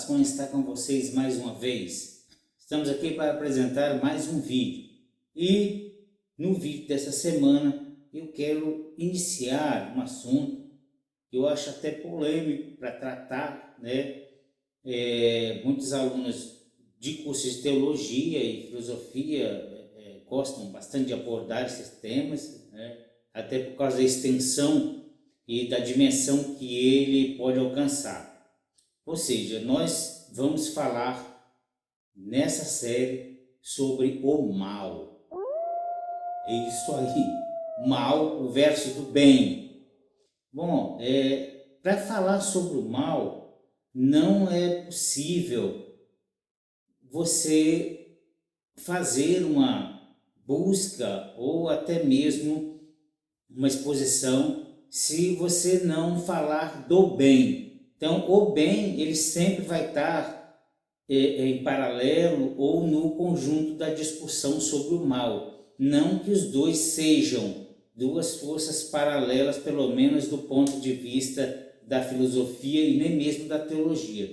Satisfação em estar com vocês mais uma vez. Estamos aqui para apresentar mais um vídeo. E no vídeo dessa semana eu quero iniciar um assunto que eu acho até polêmico para tratar, né? Muitos alunos de cursos de teologia e filosofia gostam bastante de abordar esses temas, né? Até por causa da extensão e da dimensão que ele pode alcançar. Ou seja, nós vamos falar nessa série sobre o mal. É isso aí, mal, o verso do bem. Bom, para falar sobre o mal, não é possível você fazer uma busca ou até mesmo uma exposição se você não falar do bem. Então, o bem, ele sempre vai estar em paralelo ou no conjunto da discussão sobre o mal. Não que os dois sejam duas forças paralelas, pelo menos do ponto de vista da filosofia e nem mesmo da teologia.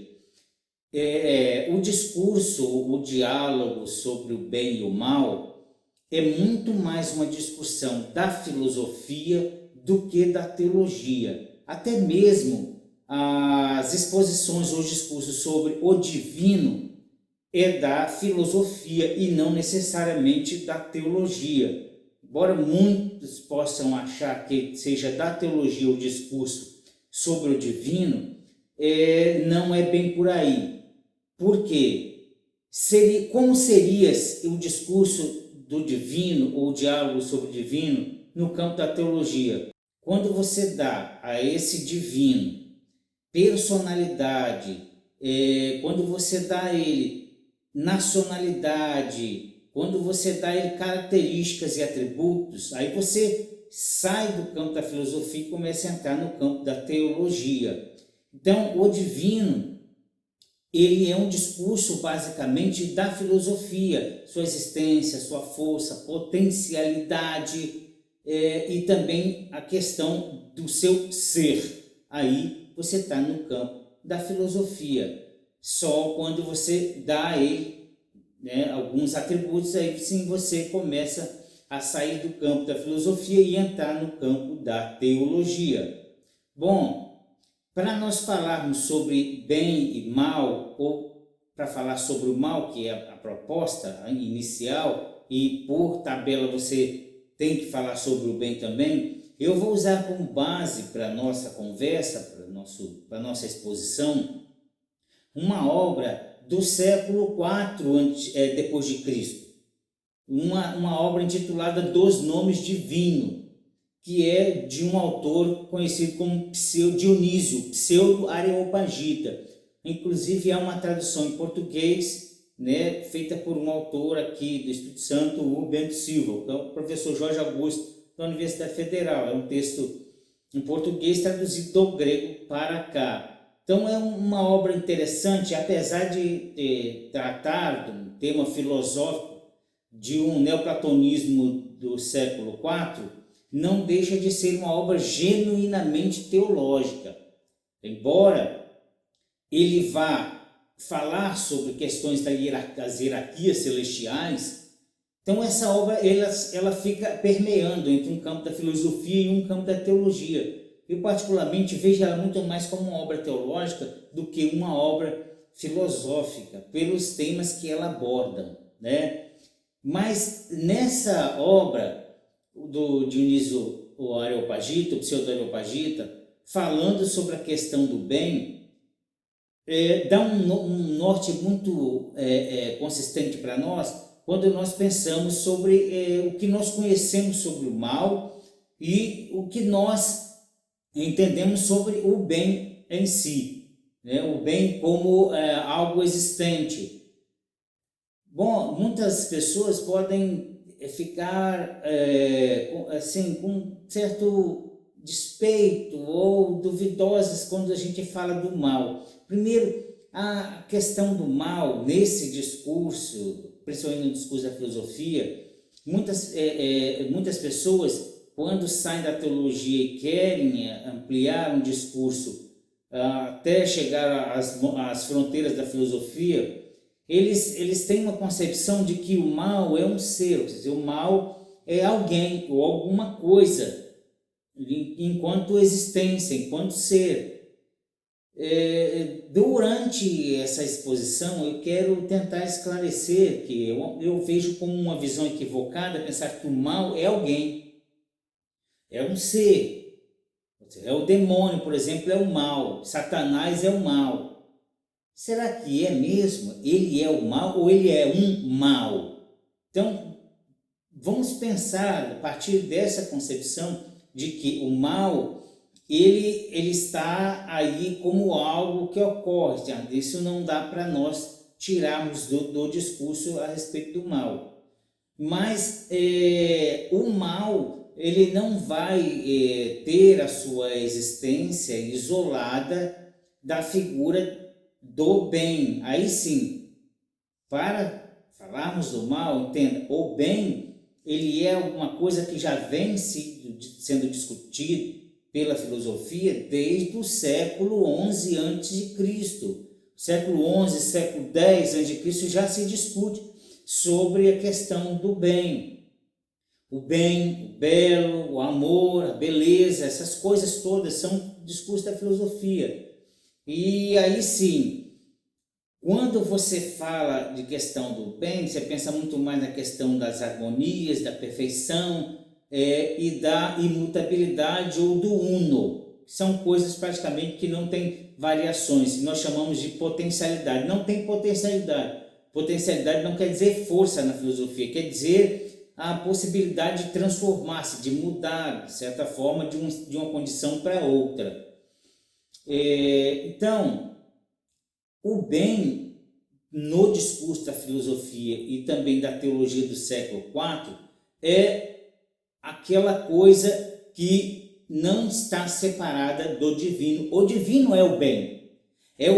O discurso, o diálogo sobre o bem e o mal é muito mais uma discussão da filosofia do que da teologia. Até mesmo as exposições ou discursos sobre o divino é da filosofia e não necessariamente da teologia. Embora muitos possam achar que seja da teologia o discurso sobre o divino, não é bem por aí. Por quê? Como seria o discurso do divino ou o diálogo sobre o divino no campo da teologia? Quando você dá a esse divino personalidade, quando você dá a ele nacionalidade, quando você dá a ele características e atributos, aí você sai do campo da filosofia e começa a entrar no campo da teologia. Então, o divino, ele é um discurso basicamente da filosofia, sua existência, sua força, potencialidade e também a questão do seu ser. Aí você está no campo da filosofia. Só quando você dá a ele, né, alguns atributos, aí sim você começa a sair do campo da filosofia e entrar no campo da teologia. Bom, para nós falarmos sobre bem e mal, ou para falar sobre o mal, que é a proposta inicial, e por tabela você tem que falar sobre o bem também, eu vou usar como base para a nossa conversa, para a nossa exposição, uma obra do século IV depois de Cristo, uma obra intitulada Dos Nomes Divinos, que é de um autor conhecido como Dionísio, pseudo-areopagita. Inclusive, há uma tradução em português, né, feita por um autor aqui do Espírito Santo, o Bento Silva, que é o professor Jorge Augusto, da Universidade Federal. É um texto em português traduzido do grego para cá. Então, é uma obra interessante, apesar de tratar de um tema filosófico de um neoplatonismo do século IV, não deixa de ser uma obra genuinamente teológica. Embora ele vá falar sobre questões das hierarquias celestiais, então essa obra ela fica permeando entre um campo da filosofia e um campo da teologia. Eu particularmente vejo ela muito mais como uma obra teológica do que uma obra filosófica, pelos temas que ela aborda, né? Mas nessa obra do Dionísio o Areopagita, o pseudo-areopagita, falando sobre a questão do bem, dá um norte muito consistente para nós, quando nós pensamos sobre o que nós conhecemos sobre o mal e o que nós entendemos sobre o bem em si, né? O bem como algo existente. Bom, muitas pessoas podem ficar assim, com certo despeito ou duvidosas quando a gente fala do mal. Primeiro, a questão do mal nesse discurso, principalmente no discurso da filosofia, muitas pessoas, quando saem da teologia e querem ampliar um discurso até chegar às fronteiras da filosofia, eles têm uma concepção de que o mal é um ser, quer dizer, o mal é alguém ou alguma coisa, enquanto existência, enquanto ser. Durante essa exposição, eu quero tentar esclarecer que eu vejo como uma visão equivocada pensar que o mal é alguém, é um ser. É o demônio, por exemplo, é o mal. Satanás é o mal. Será que é mesmo? Ele é o mal ou ele é um mal? Então, vamos pensar a partir dessa concepção de que o mal, ele está aí como algo que ocorre. Isso não dá para nós tirarmos do discurso a respeito do mal. Mas o mal, ele não vai ter a sua existência isolada da figura do bem. Aí sim, para falarmos do mal, entenda, o bem, ele é alguma coisa que já vem sendo discutido pela filosofia desde o século XI a.C. Século XI, século X a.C. já se discute sobre a questão do bem. O bem, o belo, o amor, a beleza, essas coisas todas são discursos da filosofia. E aí sim, quando você fala de questão do bem, você pensa muito mais na questão das harmonias, da perfeição e da imutabilidade ou do uno. São coisas praticamente que não têm variações, nós chamamos de potencialidade. Não tem potencialidade. Potencialidade não quer dizer força na filosofia, quer dizer a possibilidade de transformar-se, de mudar, de certa forma, de uma condição para outra. Então, o bem, no discurso da filosofia e também da teologia do século IV, é aquela coisa que não está separada do divino. O divino é o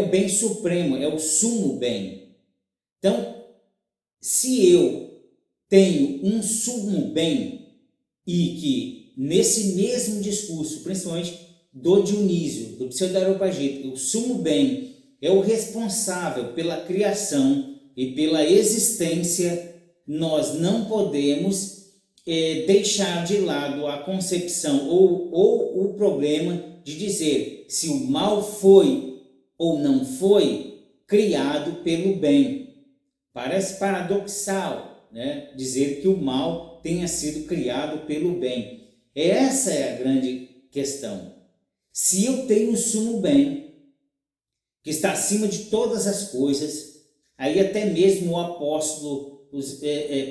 bem supremo, é o sumo bem. Então, se eu tenho um sumo bem e que nesse mesmo discurso, principalmente do Dionísio, do Pseudo-Areopagita, o sumo bem é o responsável pela criação e pela existência, nós não podemos deixar de lado a concepção ou o problema de dizer se o mal foi ou não foi criado pelo bem. Parece paradoxal, né, dizer que o mal tenha sido criado pelo bem. Essa é a grande questão. Se eu tenho o sumo bem, que está acima de todas as coisas, aí até mesmo o apóstolo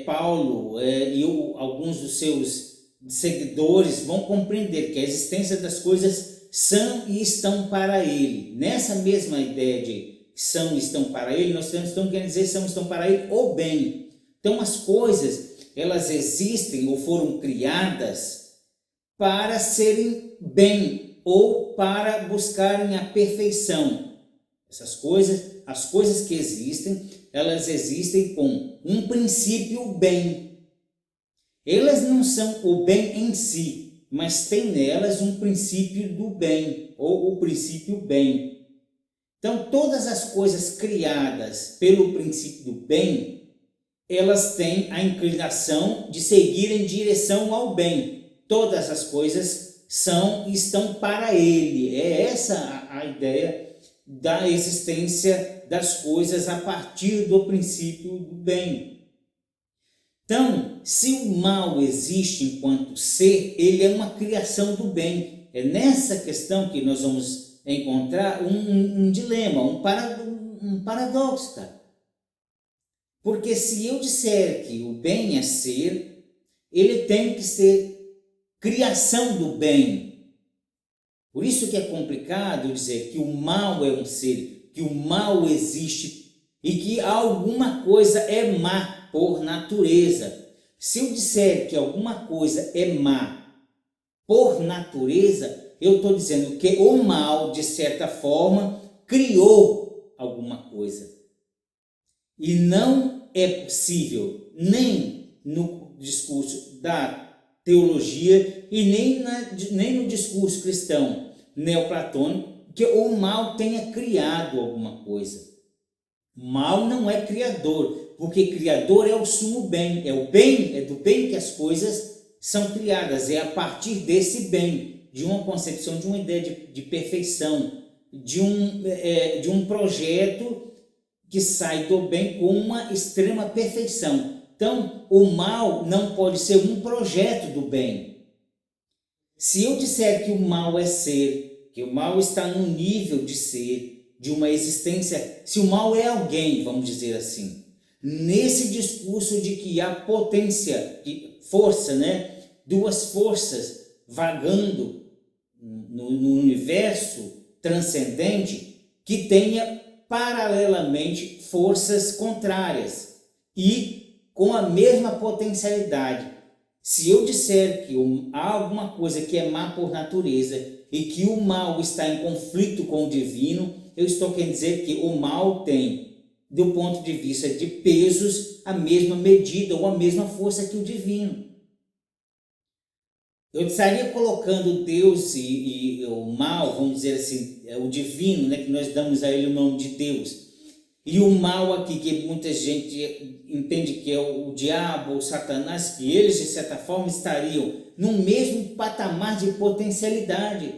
Paulo e alguns dos seus seguidores vão compreender que a existência das coisas são e estão para ele. Nessa mesma ideia de são e estão para ele, nós estamos querendo dizer são e estão para ele o bem. Então as coisas, elas existem ou foram criadas para serem bem ou para buscarem a perfeição. Essas coisas, as coisas que existem, elas existem com um princípio bem. Elas não são o bem em si, mas tem nelas um princípio do bem, ou o princípio bem. Então, todas as coisas criadas pelo princípio do bem, elas têm a inclinação de seguir em direção ao bem. Todas as coisas são e estão para ele. É essa a ideia da existência das coisas a partir do princípio do bem. Então, se o mal existe enquanto ser, ele é uma criação do bem. É nessa questão que nós vamos encontrar um dilema, um paradoxo, cara. Porque se eu disser que o bem é ser, ele tem que ser criação do bem. Por isso que é complicado dizer que o mal é um ser, que o mal existe e que alguma coisa é má por natureza. Se eu disser que alguma coisa é má por natureza, eu estou dizendo que o mal, de certa forma, criou alguma coisa. E não é possível, nem no discurso da teologia e nem no discurso cristão neoplatônico, que o mal tenha criado alguma coisa. O mal não é criador, porque criador é o sumo bem. É do bem que as coisas são criadas. É a partir desse bem, de uma concepção, de uma ideia de perfeição, de um projeto que sai do bem com uma extrema perfeição. Então, o mal não pode ser um projeto do bem. Se eu disser que o mal é ser, que o mal está num nível de ser, de uma existência, se o mal é alguém, vamos dizer assim, nesse discurso de que há potência, força, duas forças vagando no universo transcendente, que tenha paralelamente forças contrárias e com a mesma potencialidade. Se eu disser que há alguma coisa que é má por natureza e que o mal está em conflito com o divino, eu estou querendo dizer que o mal tem, do ponto de vista de pesos, a mesma medida ou a mesma força que o divino. Eu estaria colocando Deus e o mal, vamos dizer assim, o divino, que nós damos a ele o nome de Deus, e o mal aqui, que muita gente entende que é o diabo, o Satanás, que eles, de certa forma, estariam no mesmo patamar de potencialidade,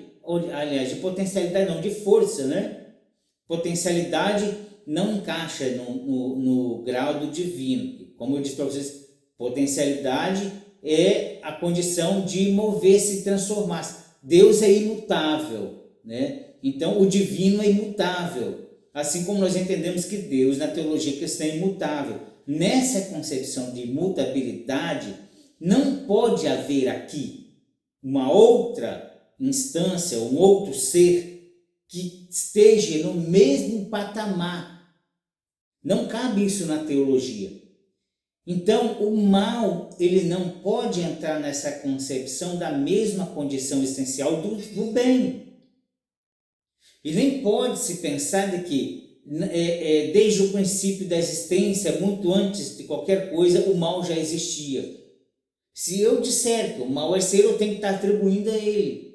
aliás, de potencialidade não, de força, Potencialidade não encaixa no grau do divino. Como eu disse para vocês, potencialidade é a condição de mover-se e transformar-se. Deus é imutável, Então, o divino é imutável. Assim como nós entendemos que Deus, na teologia cristã, é imutável. Nessa concepção de imutabilidade, não pode haver aqui uma outra instância, um outro ser que esteja no mesmo patamar. Não cabe isso na teologia. Então, o mal, ele não pode entrar nessa concepção da mesma condição essencial do bem. E nem pode se pensar de que, desde o princípio da existência, muito antes de qualquer coisa, o mal já existia. Se eu disser que o mal é ser, eu tenho que estar atribuindo a ele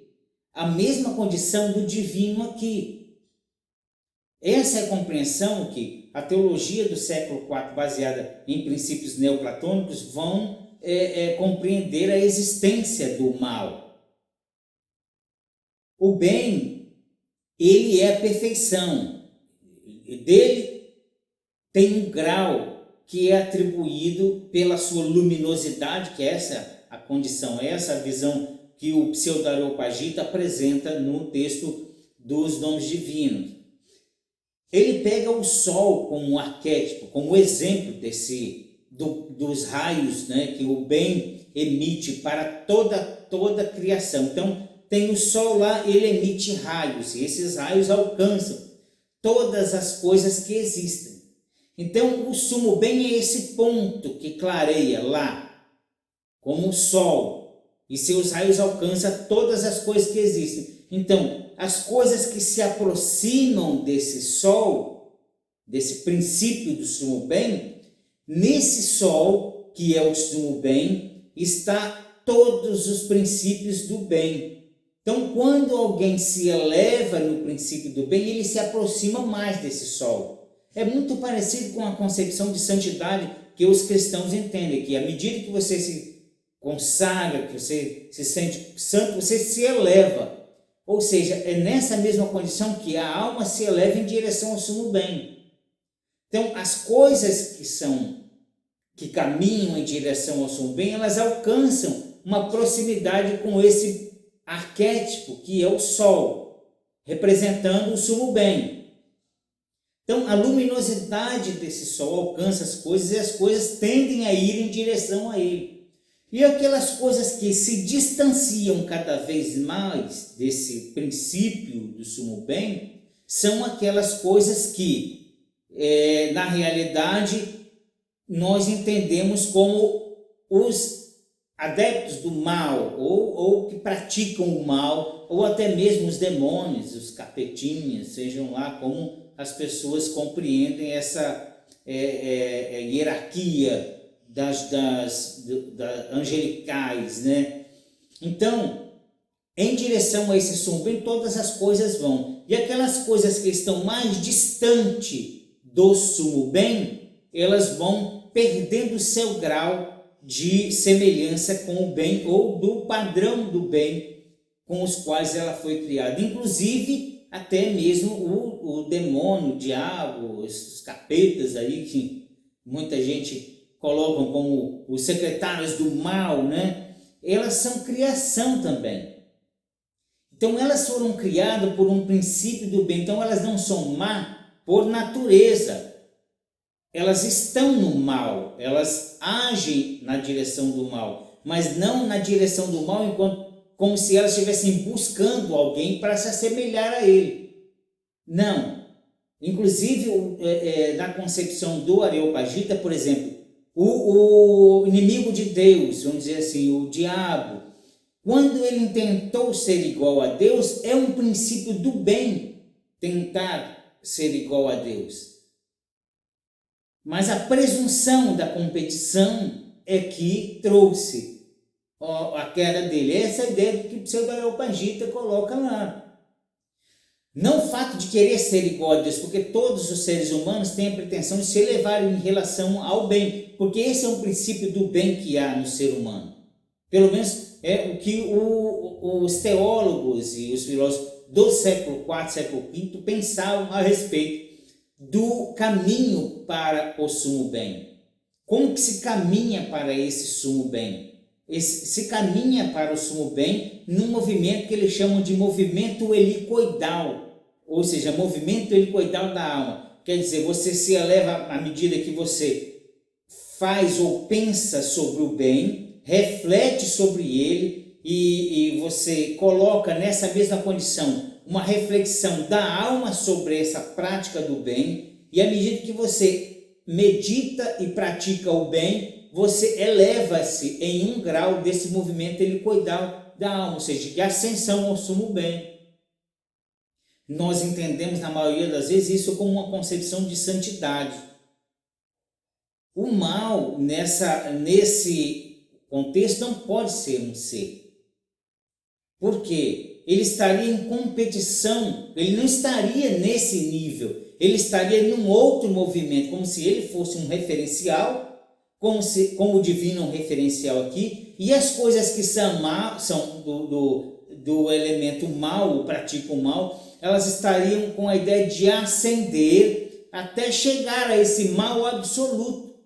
a mesma condição do divino aqui. Essa é a compreensão que a teologia do século IV, baseada em princípios neoplatônicos, vão compreender a existência do mal. O bem, ele é a perfeição. Dele tem um grau que é atribuído pela sua luminosidade, que é essa a condição, essa a visão que o Pseudo-Areopagita apresenta no texto dos nomes divinos. Ele pega o sol como um arquétipo, como exemplo dos raios, que o bem emite para toda a criação. Então, tem o sol lá, ele emite raios, e esses raios alcançam todas as coisas que existem. Então, o sumo bem é esse ponto que clareia lá, como o sol, e seus raios alcançam todas as coisas que existem. Então, as coisas que se aproximam desse sol, desse princípio do sumo bem, nesse sol, que é o sumo bem, está todos os princípios do bem. Então, quando alguém se eleva no princípio do bem, ele se aproxima mais desse sol. É muito parecido com a concepção de santidade que os cristãos entendem, que à medida que você se consagra, que você se sente santo, você se eleva. Ou seja, é nessa mesma condição que a alma se eleva em direção ao sumo bem. Então, as coisas que caminham em direção ao sumo bem, elas alcançam uma proximidade com esse arquétipo que é o sol, representando o sumo bem. Então, a luminosidade desse sol alcança as coisas e as coisas tendem a ir em direção a ele. E aquelas coisas que se distanciam cada vez mais desse princípio do sumo bem, são aquelas coisas que, na realidade, nós entendemos como os adeptos do mal, ou que praticam o mal, ou até mesmo os demônios, os capetinhas, sejam lá como as pessoas compreendem essa hierarquia das angelicais, Então, em direção a esse sumo bem, todas as coisas vão. E aquelas coisas que estão mais distante do sumo bem, elas vão perdendo seu grau de semelhança com o bem ou do padrão do bem com os quais ela foi criada. Inclusive, até mesmo o demônio, o diabo, os capetas aí que muita gente colocam como os secretários do mal, né? Elas são criação também. Então elas foram criadas por um princípio do bem. Então elas não são má por natureza. Elas estão no mal, elas agem na direção do mal, mas não na direção do mal como se elas estivessem buscando alguém para se assemelhar a ele. Não. Inclusive, na concepção do Areopagita, por exemplo, o inimigo de Deus, vamos dizer assim, o diabo, quando ele tentou ser igual a Deus, é um princípio do bem tentar ser igual a Deus. Mas a presunção da competição é que trouxe a queda dele. Essa é a ideia que o pseudo-Areopagita coloca lá. Não o fato de querer ser igual a Deus, porque todos os seres humanos têm a pretensão de se elevar em relação ao bem, porque esse é um princípio do bem que há no ser humano. Pelo menos é o que os teólogos e os filósofos do século IV, século V pensavam a respeito do caminho para o sumo bem. Como que se caminha para esse sumo bem? Se caminha para o sumo bem num movimento que eles chamam de movimento helicoidal, ou seja, movimento helicoidal da alma. Quer dizer, você se eleva à medida que você faz ou pensa sobre o bem, reflete sobre ele e você coloca nessa mesma condição uma reflexão da alma sobre essa prática do bem, e à medida que você medita e pratica o bem, você eleva-se em um grau desse movimento helicoidal da alma, ou seja, de ascensão ao sumo bem. Nós entendemos na maioria das vezes isso como uma concepção de santidade. O mal nesse contexto não pode ser um ser. Por quê? Ele estaria em competição, ele não estaria nesse nível, ele estaria num outro movimento, como se ele fosse um referencial, como o divino é um referencial aqui, e as coisas que são do elemento mal, o pratica o mal, elas estariam com a ideia de ascender até chegar a esse mal absoluto.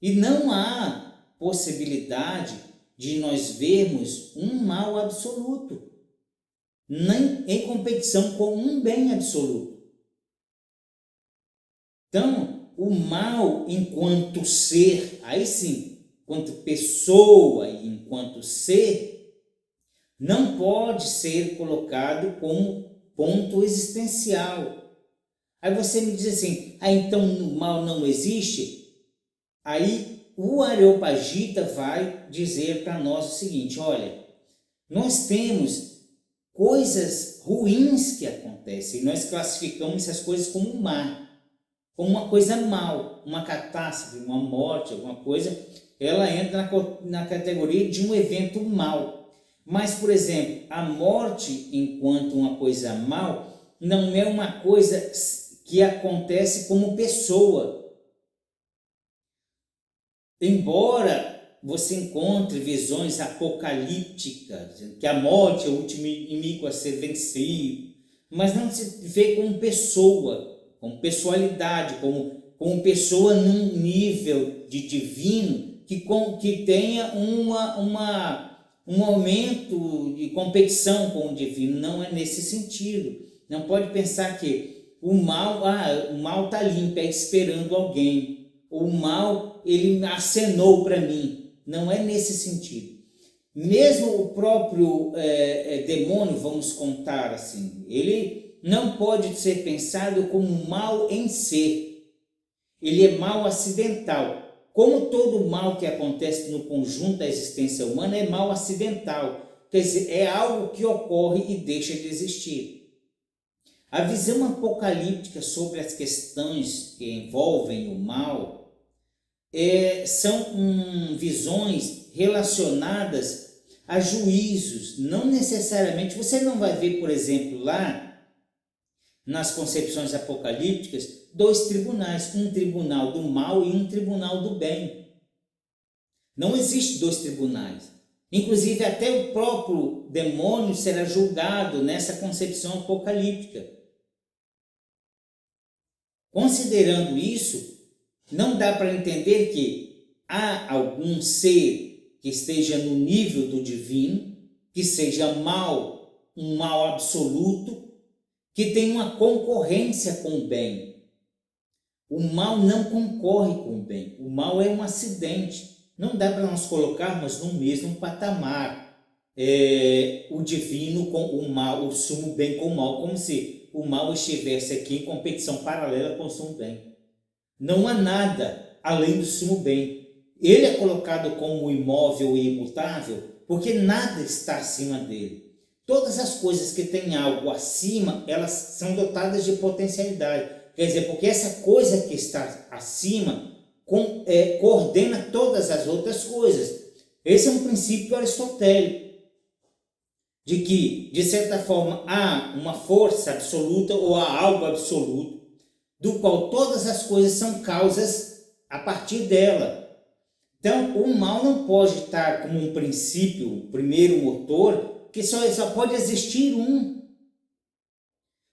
E não há possibilidade de nós vermos um mal absoluto, nem em competição com um bem absoluto. Então, o mal enquanto ser, aí sim, enquanto pessoa e enquanto ser, não pode ser colocado como ponto existencial. Aí você me diz assim, então o mal não existe? Aí o Areopagita vai dizer para nós o seguinte, olha, nós temos coisas ruins que acontecem, e nós classificamos essas coisas como má, como uma coisa mal, uma catástrofe, uma morte, alguma coisa, ela entra na categoria de um evento mal. Mas, por exemplo, a morte enquanto uma coisa mal, não é uma coisa que acontece como pessoa. Embora você encontre visões apocalípticas, que a morte é o último inimigo a ser vencido, mas não se vê como pessoa, como pessoalidade, como pessoa num nível de divino que tenha um momento de competição com o divino. Não é nesse sentido. Não pode pensar que o mal está ali, esperando alguém. O mal, ele acenou para mim. Não é nesse sentido. Mesmo o próprio demônio, vamos contar assim, ele não pode ser pensado como mal em si. Ele é mal acidental. Como todo mal que acontece no conjunto da existência humana é mal acidental. Quer dizer, é algo que ocorre e deixa de existir. A visão apocalíptica sobre as questões que envolvem o mal são visões relacionadas a juízos. Não necessariamente, você não vai ver, por exemplo, lá nas concepções apocalípticas, dois tribunais, um tribunal do mal e um tribunal do bem. Não existe dois tribunais. Inclusive, até o próprio demônio será julgado nessa concepção apocalíptica. Considerando isso, não dá para entender que há algum ser que esteja no nível do divino, que seja mal, um mal absoluto, que tem uma concorrência com o bem. O mal não concorre com o bem. O mal é um acidente. Não dá para nós colocarmos no mesmo patamar o divino com o mal, o sumo bem com o mal, como se o mal estivesse aqui em competição paralela com o sumo bem. Não há nada além do sumo bem. Ele é colocado como imóvel e imutável porque nada está acima dele. Todas as coisas que têm algo acima, elas são dotadas de potencialidade. Quer dizer, porque essa coisa que está acima coordena todas as outras coisas. Esse é um princípio aristotélico, de que, de certa forma, há uma força absoluta ou há algo absoluto, do qual todas as coisas são causas a partir dela. Então, o mal não pode estar como um princípio, o primeiro motor, que só pode existir um.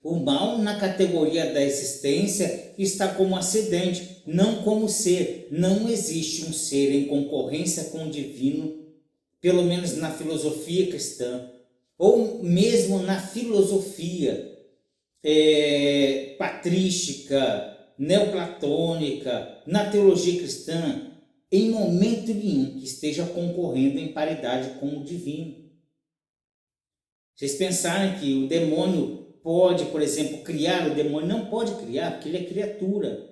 O mal, na categoria da existência, está como acidente, não como ser. Não existe um ser em concorrência com o divino, pelo menos na filosofia cristã, ou mesmo na filosofia patrística, neoplatônica, na teologia cristã, em momento nenhum que esteja concorrendo em paridade com o divino. Vocês pensarem que o demônio pode, por exemplo, criar, o demônio não pode criar, porque ele é criatura.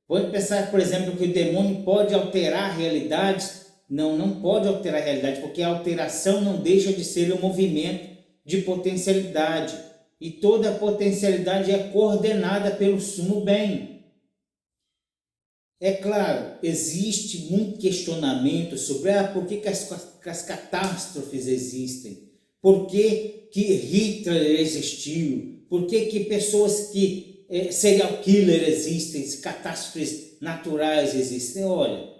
Pode pensar, por exemplo, que o demônio pode alterar realidades. Não, não pode alterar a realidade, porque a alteração não deixa de ser um movimento de potencialidade. E toda a potencialidade é coordenada pelo sumo bem. É claro, existe muito questionamento sobre por que as catástrofes existem. Por que Hitler existiu? Por que pessoas que serial killer existem? Catástrofes naturais existem? Olha,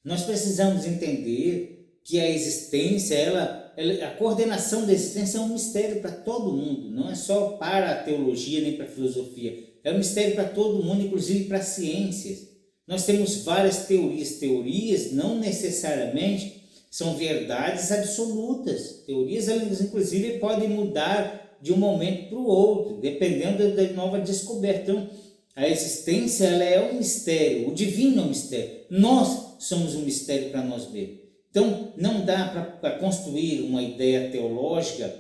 nós precisamos entender que a existência, a coordenação da existência é um mistério para todo mundo. Não é só para a teologia nem para a filosofia. É um mistério para todo mundo, inclusive para as ciências. Nós temos várias teorias. Teorias não necessariamente são verdades absolutas. Teorias, elas inclusive podem mudar de um momento para o outro, dependendo da nova descoberta. Então, a existência, ela é um mistério, o divino é um mistério. Nós somos um mistério para nós mesmos. Então, não dá para construir uma ideia teológica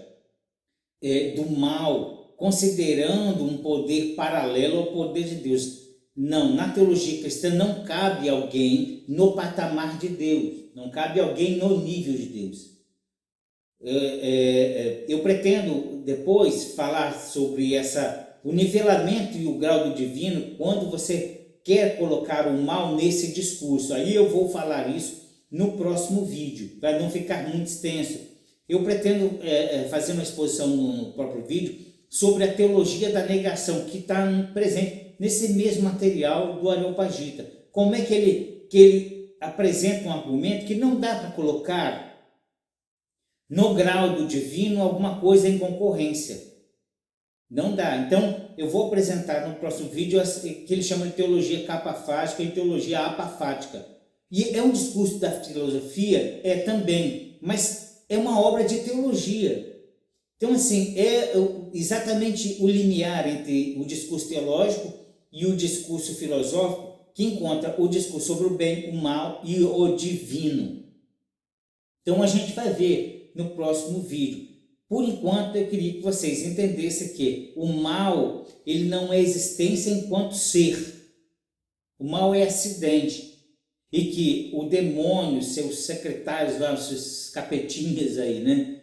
do mal, considerando um poder paralelo ao poder de Deus. Não, na teologia cristã não cabe alguém no patamar de Deus. Não cabe alguém no nível de Deus. Eu pretendo depois falar sobre o nivelamento e o grau do divino quando você quer colocar o mal nesse discurso. Aí eu vou falar isso no próximo vídeo, para não ficar muito extenso. Eu pretendo fazer uma exposição no próprio vídeo sobre a teologia da negação, que está presente nesse mesmo material do Areopagita. Como é que ele apresenta um argumento que não dá para colocar no grau do divino alguma coisa em concorrência. Não dá. Então, eu vou apresentar no próximo vídeo que ele chama de teologia capafática e teologia apafática. E é um discurso da filosofia, também, mas é uma obra de teologia. Então, assim, é exatamente o limiar entre o discurso teológico e o discurso filosófico que encontra o discurso sobre o bem, o mal e o divino. Então, a gente vai ver no próximo vídeo. Por enquanto, eu queria que vocês entendessem que o mal, ele não é existência enquanto ser. O mal é acidente. E que o demônio, seus secretários, seus capetinhas aí, né?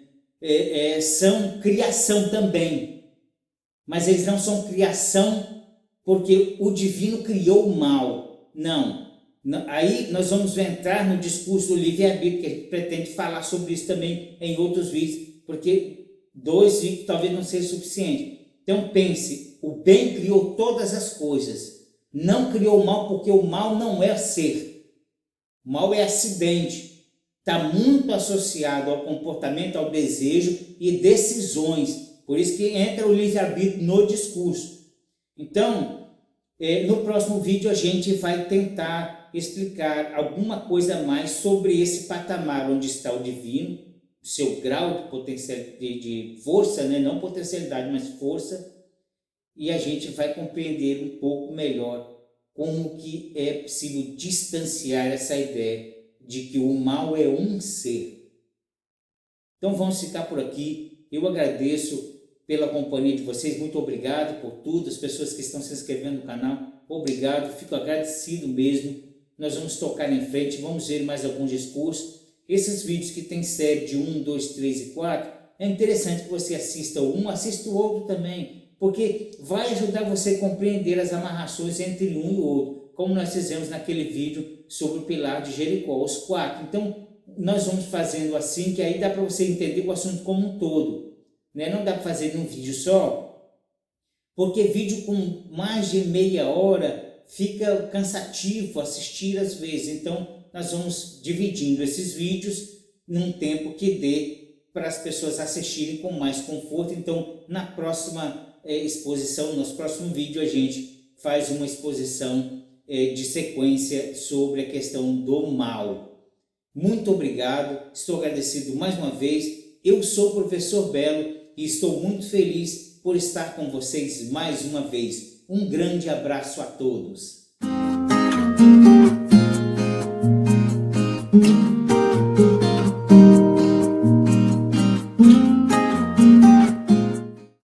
São criação também. Mas eles não são criação porque o divino criou o mal. Não. Aí nós vamos entrar no discurso do livre-arbítrio, que a gente pretende falar sobre isso também em outros vídeos, porque 2 vídeos talvez não seja suficiente. Então pense, o bem criou todas as coisas, não criou o mal, porque o mal não é ser, o mal é acidente, está muito associado ao comportamento, ao desejo e decisões, por isso que entra o livre-arbítrio no discurso. Então, no próximo vídeo a gente vai tentar explicar alguma coisa a mais sobre esse patamar onde está o divino, seu grau de potencialidade, de força, né? Não potencialidade, mas força, e a gente vai compreender um pouco melhor como que é possível distanciar essa ideia de que o mal é um ser. Então vamos ficar por aqui. Eu agradeço pela companhia de vocês, muito obrigado por tudo, as pessoas que estão se inscrevendo no canal, obrigado, fico agradecido mesmo. Nós vamos tocar em frente, vamos ver mais alguns discursos. Esses vídeos que tem série de 1, 2, 3 e 4, é interessante que você assista um, assista o outro também, porque vai ajudar você a compreender as amarrações entre um e o outro, como nós fizemos naquele vídeo sobre o pilar de Jericó, os 4. Então, nós vamos fazendo assim, que aí dá para você entender o assunto como um todo, né? Não dá para fazer num vídeo só, porque vídeo com mais de meia hora fica cansativo assistir às vezes. Então, nós vamos dividindo esses vídeos num tempo que dê para as pessoas assistirem com mais conforto. Então, na próxima exposição, no nosso próximo vídeo, a gente faz uma exposição de sequência sobre a questão do mal. Muito obrigado, estou agradecido mais uma vez. Eu sou o professor Belo e estou muito feliz por estar com vocês mais uma vez. Um grande abraço a todos.